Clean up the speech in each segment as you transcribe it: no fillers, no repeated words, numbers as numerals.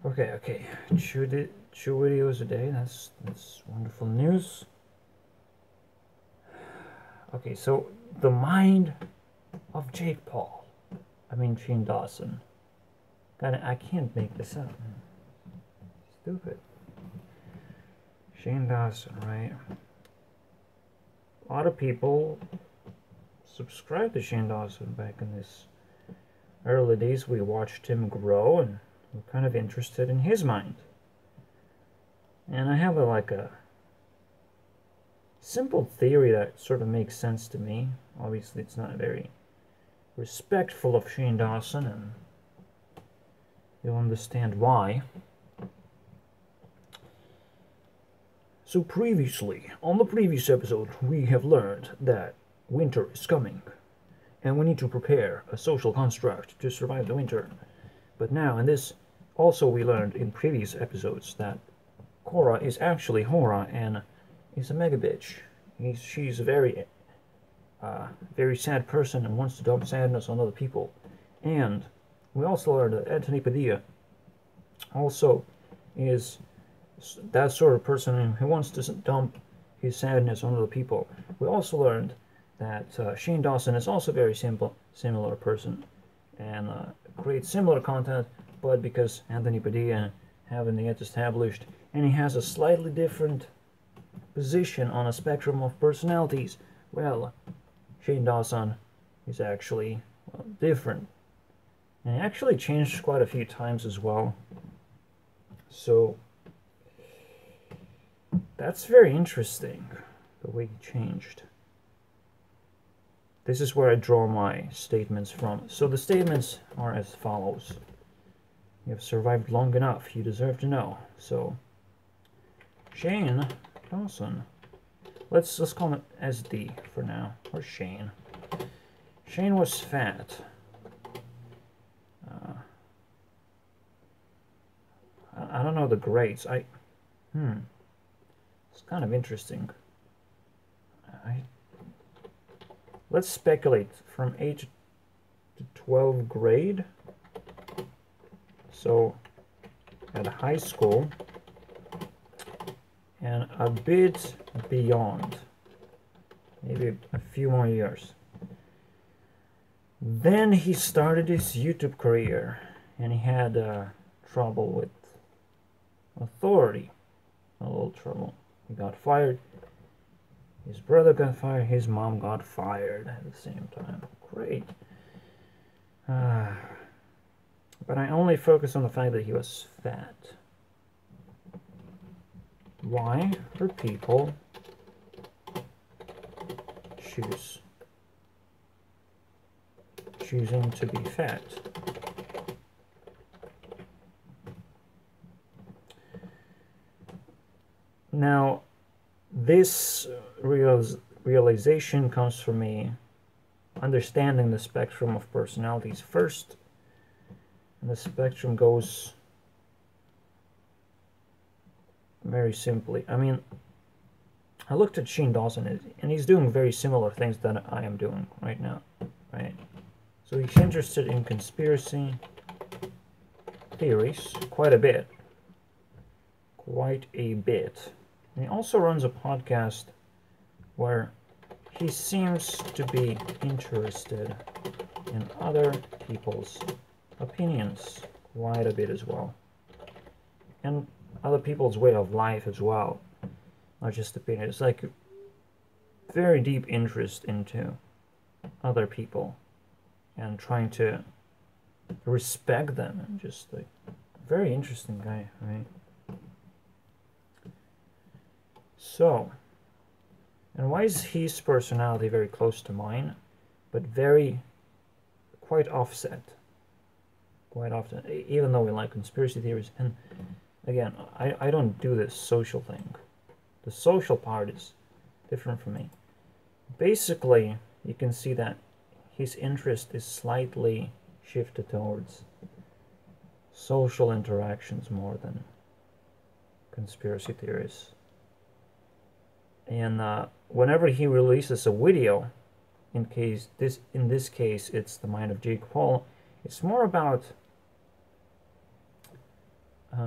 Okay. Two videos a day. That's wonderful news. Okay, so the mind of Jake Paul. I mean Shane Dawson. God, I can't make this up. Stupid. Shane Dawson, right? A lot of people subscribed to Shane Dawson back in his early days. We watched him grow and we're kind of interested in his mind. And I have like a simple theory that sort of makes sense to me. Obviously, it's not very respectful of Shane Dawson, and you'll understand why. So previously, on the previous episode, we have learned that winter is coming, and we need to prepare a social construct to survive the winter. But now, in this, also we learned in previous episodes that Cora is actually Hora and is a mega bitch. She's a very sad person and wants to dump sadness on other people. And we also learned that Anthony Padilla also is that sort of person who wants to dump his sadness on other people. We also learned that Shane Dawson is also a very similar person and creates similar content, but because Anthony Padilla haven't yet established, and he has a slightly different position on a spectrum of personalities, well, Shane Dawson is actually different. And he actually changed quite a few times as well. So that's very interesting, the way he changed. This is where I draw my statements from. So the statements are as follows. You have survived long enough. You deserve to know. So, Shane Dawson. Let's call him SD for now, or Shane. Shane was fat. I don't know the grades. It's kind of interesting. Let's speculate from 8 to 12 grade. So at high school and a bit beyond, maybe a few more years. Then he started his YouTube career and he had trouble with authority, a little trouble. He got fired. His brother got fired. His mom got fired at the same time. Great. But I only focus on the fact that he was fat. Why are people choosing to be fat? Now, this realization comes from me understanding the spectrum of personalities first. And the spectrum goes very simply. I mean, I looked at Shane Dawson and he's doing very similar things that I am doing right now, right? So he's interested in conspiracy theories quite a bit. And he also runs a podcast where he seems to be interested in other people's opinions quite a bit as well. And other people's way of life as well. Not just opinions. It's like very deep interest into other people and trying to respect them, and just like very interesting guy, right? So, and why is his personality very close to mine, but quite offset? Quite often, even though we like conspiracy theories. And again, I don't do this social thing. The social part is different from me. Basically, you can see that his interest is slightly shifted towards social interactions more than conspiracy theories. And whenever he releases a video, in this case it's the mind of Jake Paul, it's more about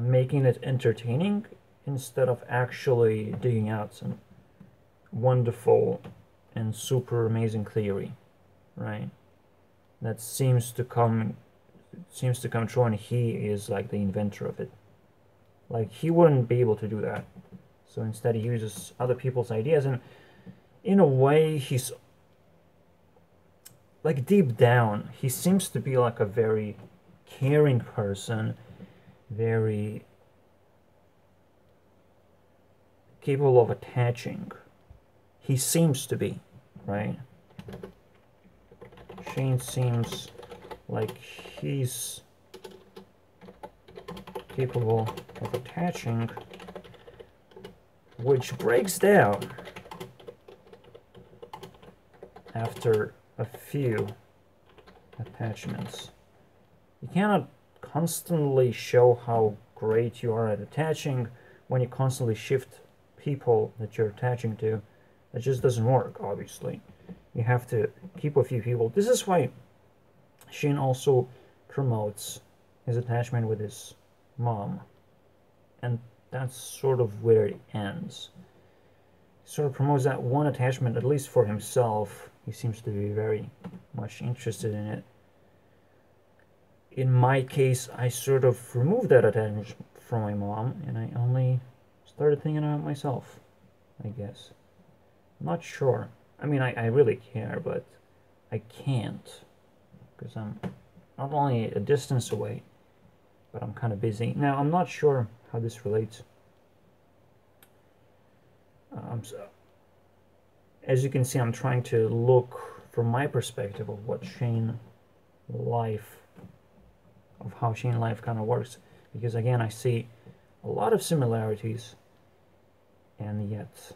making it entertaining instead of actually digging out some wonderful and super amazing theory, right? That seems to come true, and he is like the inventor of it. Like, he wouldn't be able to do that. So instead he uses other people's ideas, and in a way he's like, deep down he seems to be like a very caring person, very capable of attaching. He seems to be, right? Shane seems like he's capable of attaching, which breaks down after a few attachments. You cannot constantly show how great you are at attaching when you constantly shift people that you're attaching to. That just doesn't work, obviously. You have to keep a few people. This is why Shane also promotes his attachment with his mom. And that's sort of where it ends. He sort of promotes that one attachment, at least for himself. He seems to be very much interested in it. In my case, I sort of removed that attachment from my mom, and I only started thinking about myself, I guess. I'm not sure. I mean, I really care, but I can't, because I'm not only a distance away, but I'm kind of busy. Now, I'm not sure how this relates. As you can see, I'm trying to look from my perspective of what Shane life, of how Shane life kind of works, because again, I see a lot of similarities, and yet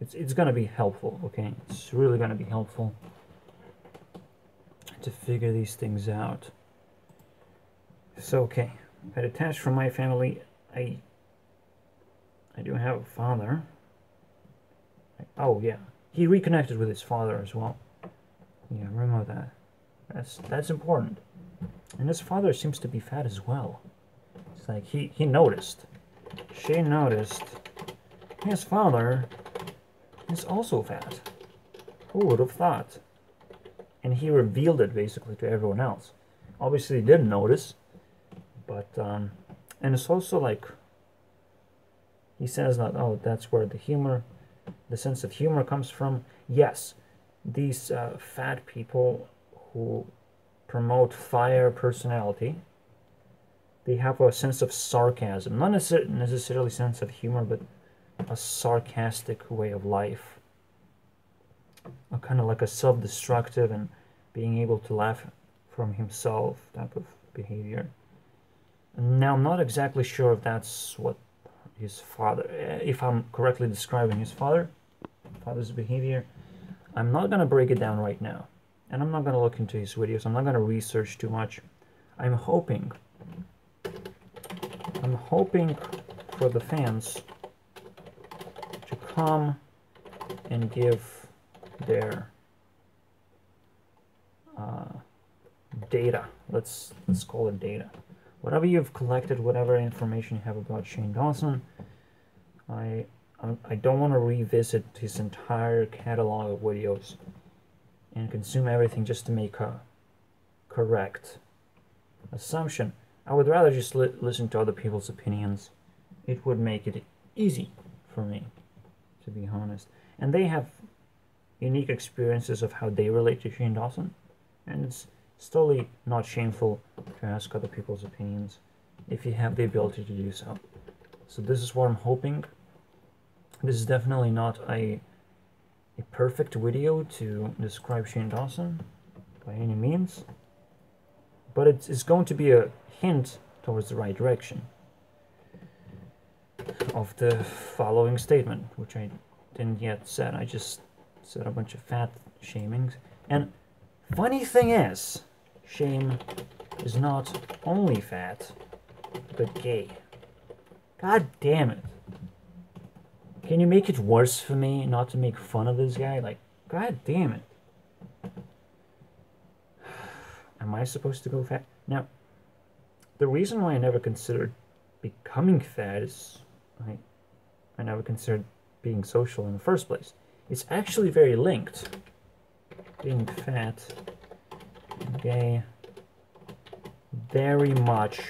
it's going to be helpful, okay? It's really going to be helpful to figure these things out. So, okay, I detached from my family. I do have a father. Oh, yeah. He reconnected with his father as well. Yeah, remember that. That's important. And his father seems to be fat as well. It's like he noticed. Shane noticed his father is also fat. Who would have thought? And he revealed it basically to everyone else. Obviously he didn't notice, but and it's also like he says that, oh, that's where the sense of humor comes from. Yes, these fat people who promote fire personality, they have a sense of sarcasm, not necessarily sense of humor, but a sarcastic way of life, a kind of like a self-destructive and being able to laugh from himself type of behavior. Now, I'm not exactly sure if that's what his father, if I'm correctly describing his father's behavior. I'm not going to break it down right now, and I'm not going to look into his videos. I'm not going to research too much. I'm hoping for the fans to come and give their data. Let's call it data. Whatever you've collected, whatever information you have about Shane Dawson, I don't want to revisit his entire catalog of videos and consume everything just to make a correct assumption. I would rather just listen to other people's opinions. It would make it easy for me, to be honest. And they have unique experiences of how they relate to Shane Dawson, and it's totally not shameful to ask other people's opinions if you have the ability to do so. So this is what I'm hoping. This is definitely not a perfect video to describe Shane Dawson by any means, but it's going to be a hint towards the right direction of the following statement, which I didn't yet said. I just said a bunch of fat shamings. And funny thing is, Shane is not only fat, but gay. God damn it. Can you make it worse for me not to make fun of this guy? Like, god damn it. Am I supposed to go fat? Now, the reason why I never considered becoming fat is I never considered being social in the first place. It's actually very linked. Being fat and gay, very much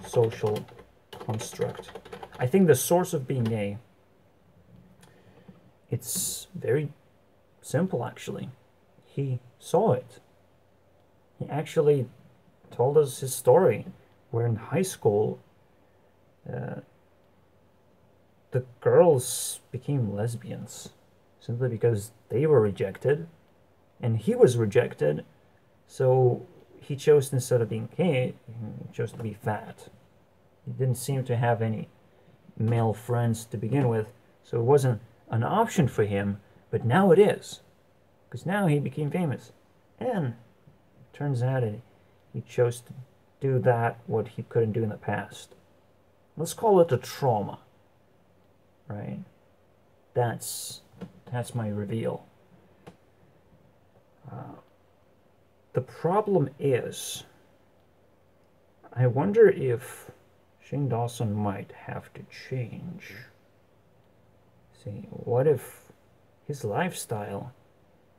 social construct. I think the source of being gay, it's very simple actually. He saw it. He actually told us his story, where in high school the girls became lesbians simply because they were rejected and he was rejected, so he chose, instead of being gay, he chose to be fat. He didn't seem to have any male friends to begin with, so it wasn't an option for him, but now it is, because now he became famous, and it turns out he chose to do that what he couldn't do in the past. Let's call it a trauma, right? That's my reveal. The problem is, I wonder if Shane Dawson might have to change. See, what if his lifestyle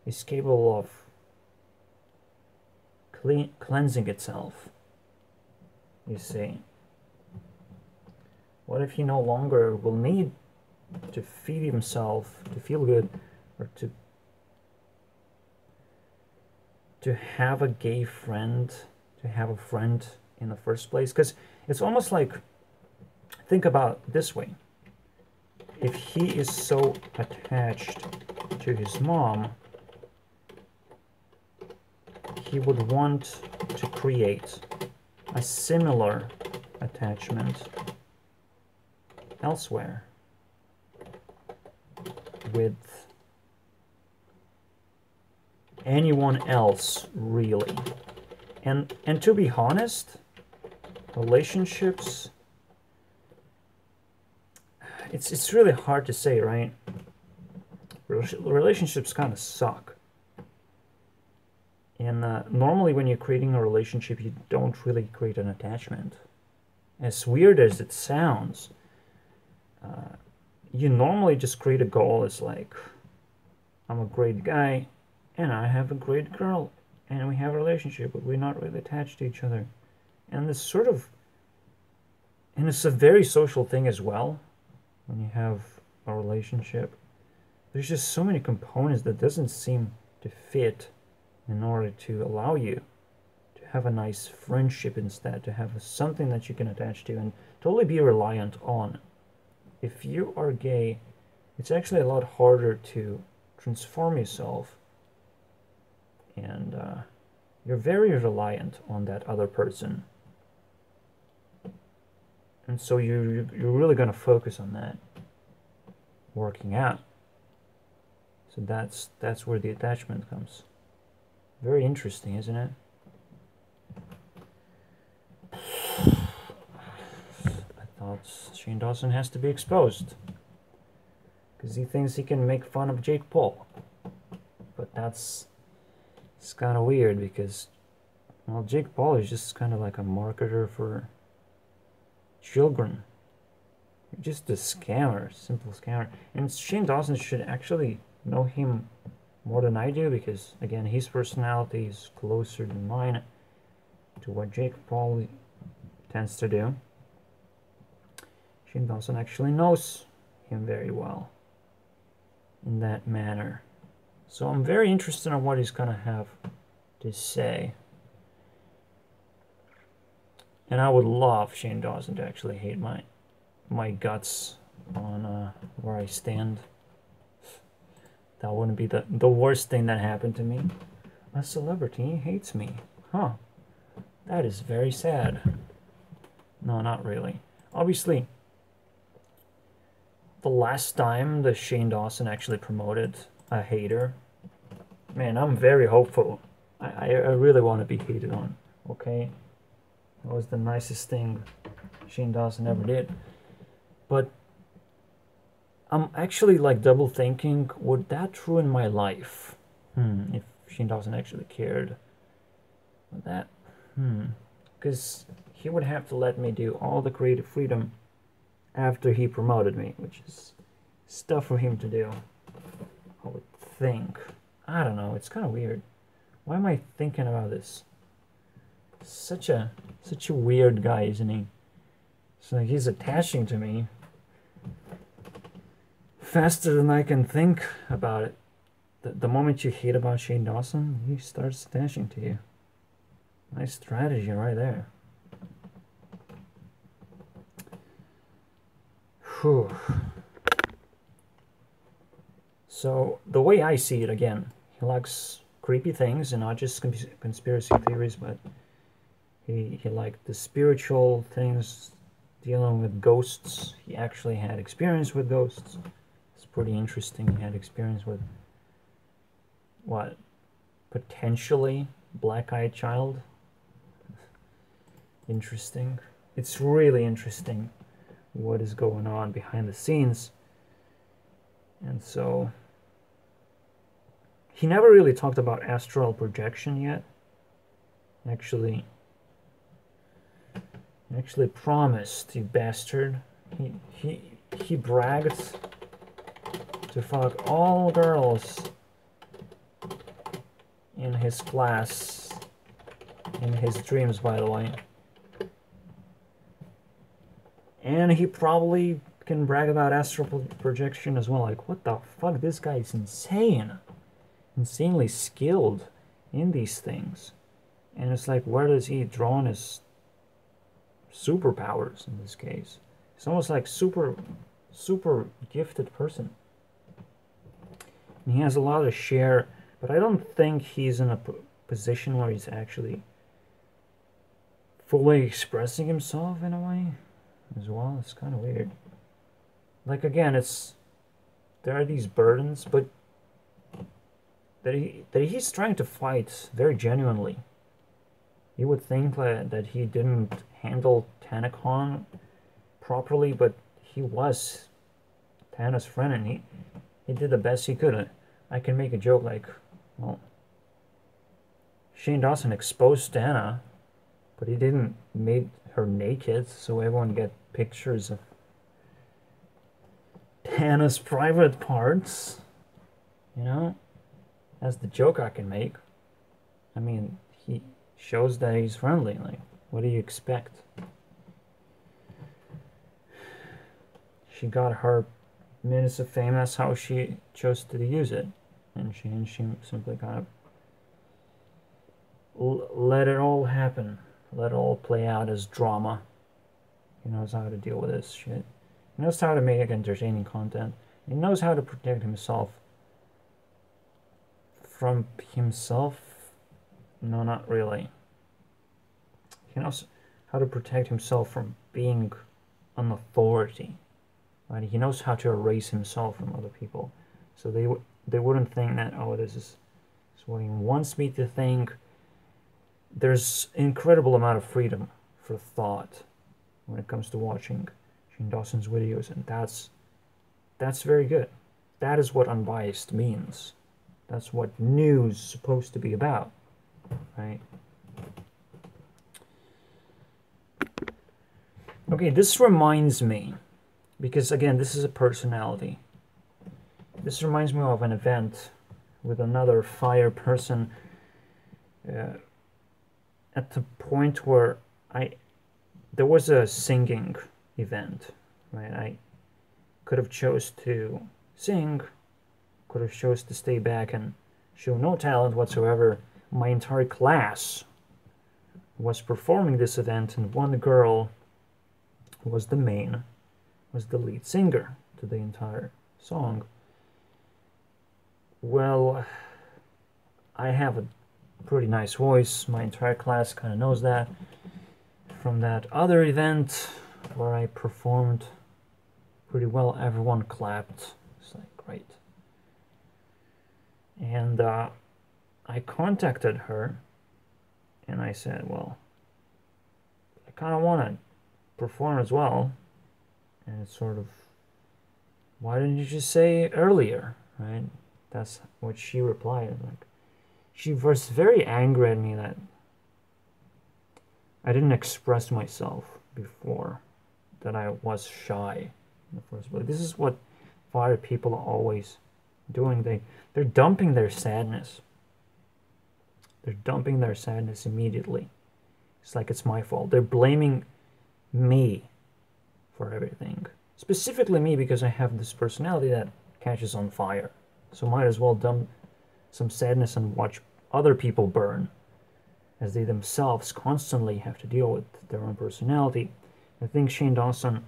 is capable of cleansing itself? You see, what if he no longer will need to feed himself to feel good, or to have a gay friend, to have a friend in the first place? Because it's almost like, think about it this way. If he is so attached to his mom, he would want to create a similar attachment elsewhere with anyone else, really. And to be honest, relationships, it's really hard to say, right? Relationships kind of suck. And normally when you're creating a relationship, you don't really create an attachment. As weird as it sounds, you normally just create a goal. It's like, I'm a great guy, and I have a great girl, and we have a relationship, but we're not really attached to each other. And this sort of, and it's a very social thing as well. When you have a relationship, there's just so many components that doesn't seem to fit in order to allow you to have a nice friendship instead, to have something that you can attach to and totally be reliant on. If you are gay, it's actually a lot harder to transform yourself, and you're very reliant on that other person. And so you're really going to focus on that, working out. So that's where the attachment comes. Very interesting, isn't it? I thought Shane Dawson has to be exposed because he thinks he can make fun of Jake Paul. But it's kind of weird because, well, Jake Paul is just kind of like a marketer for children. You're just a scammer, simple scammer. And Shane Dawson should actually know him more than I do, because again, his personality is closer than mine to what Jake Paul tends to do. Shane Dawson actually knows him very well in that manner. So I'm very interested in what he's gonna have to say. And I would love Shane Dawson to actually hate my guts on where I stand. That wouldn't be the worst thing that happened to me. A celebrity hates me. Huh. That is very sad. No, not really. Obviously, the last time that Shane Dawson actually promoted a hater, man, I'm very hopeful. I really want to be hated on, okay? That was the nicest thing Shane Dawson ever did. But I'm actually like double thinking, would that ruin my life? If Shane Dawson actually cared. Would that? Because he would have to let me do all the creative freedom after he promoted me, which is stuff for him to do, I would think. I don't know, it's kind of weird. Why am I thinking about this? Such a weird guy, isn't he? So he's attaching to me faster than I can think about it. The moment you hate about Shane Dawson, he starts attaching to you. Nice strategy right there. Whew. So the way I see it, again, he likes creepy things and not just conspiracy theories, but he liked the spiritual things, dealing with ghosts. He actually had experience with ghosts. It's pretty interesting. He had experience with what? Potentially black-eyed child. Interesting. It's really interesting what is going on behind the scenes. And so he never really talked about astral projection yet. Actually promised, you bastard. He bragged to fuck all girls in his class, in his dreams, by the way. And he probably can brag about astral projection as well. Like, what the fuck? This guy is insane. Insanely skilled in these things. And it's like, where does he draw on his superpowers in this case? It's almost like super gifted person. And he has a lot to share, but I don't think he's in a position where he's actually fully expressing himself in a way as well. It's kind of weird. Like, again, there are these burdens, but that he's trying to fight very genuinely. You would think that he didn't handle TanaCon properly, but he was Tana's friend, and he did the best he could. I can make a joke like, well, Shane Dawson exposed Tana, but he didn't make her naked, so everyone get pictures of Tana's private parts. You know? That's the joke I can make. I mean, he shows that he's friendly. Like, what do you expect? She got her minutes of fame. That's how she chose to use it. And she simply kind of let it all happen. Let it all play out as drama. He knows how to deal with this shit. He knows how to make entertaining content. He knows how to protect himself from himself. No, not really. He knows how to protect himself from being an authority. Right? He knows how to erase himself from other people. So they wouldn't think that, oh, this is what he wants me to think. There's incredible amount of freedom for thought when it comes to watching Shane Dawson's videos, and that's very good. That is what unbiased means. That's what news is supposed to be about, right? Okay, this reminds me, because again, this is a personality. This reminds me of an event with another fire person at the point where there was a singing event, right? I could have chose to sing, could have chose to stay back and show no talent whatsoever. My entire class was performing this event, and one girl was the lead singer to the entire song. Well, I have a pretty nice voice. My entire class kind of knows that. From that other event where I performed pretty well, everyone clapped. It's like, great. And I contacted her and I said, well, I kind of want to perform as well. And it's sort of, why didn't you just say earlier, right? That's what she replied. Like, she was very angry at me that I didn't express myself before, that I was shy in the first place. This is what fire people are always doing. They're dumping their sadness. They're dumping their sadness immediately. It's like it's my fault. They're blaming me for everything. Specifically me, because I have this personality that catches on fire. So might as well dump some sadness and watch other people burn, as they themselves constantly have to deal with their own personality. I think Shane Dawson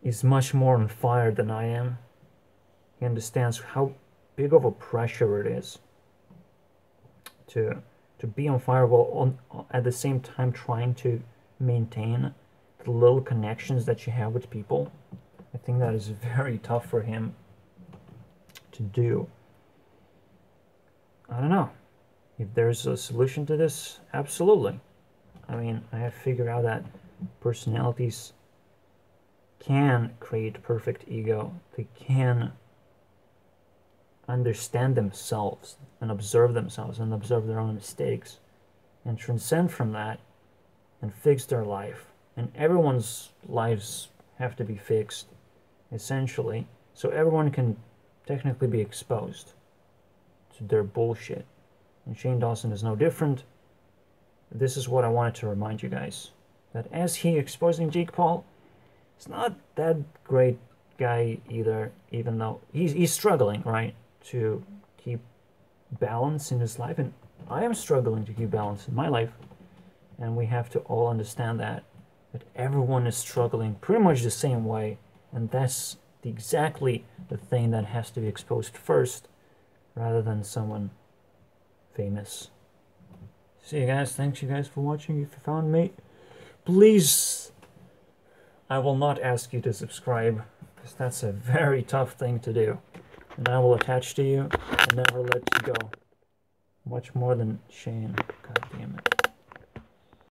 is much more on fire than I am. He understands how big of a pressure it is to be on fire while at the same time trying to maintain the little connections that you have with people. I think that is very tough for him to do. I don't know if there's a solution to this. Absolutely. I mean, I have figured out that personalities can create perfect ego. They can understand themselves and observe their own mistakes and transcend from that and fix their life. And everyone's lives have to be fixed, essentially, so everyone can technically be exposed to their bullshit. And Shane Dawson is no different. This is what I wanted to remind you guys, that as he exposing Jake Paul, he's not that great guy either, even though he's struggling, right, to keep balance in his life. And I am struggling to keep balance in my life. And we have to all understand that everyone is struggling pretty much the same way. And that's exactly the thing that has to be exposed first, rather than someone famous. See you guys. Thanks you guys for watching. If you found me, please, I will not ask you to subscribe, because that's a very tough thing to do. And I will attach to you and never let you go. Much more than Shane. God damn it.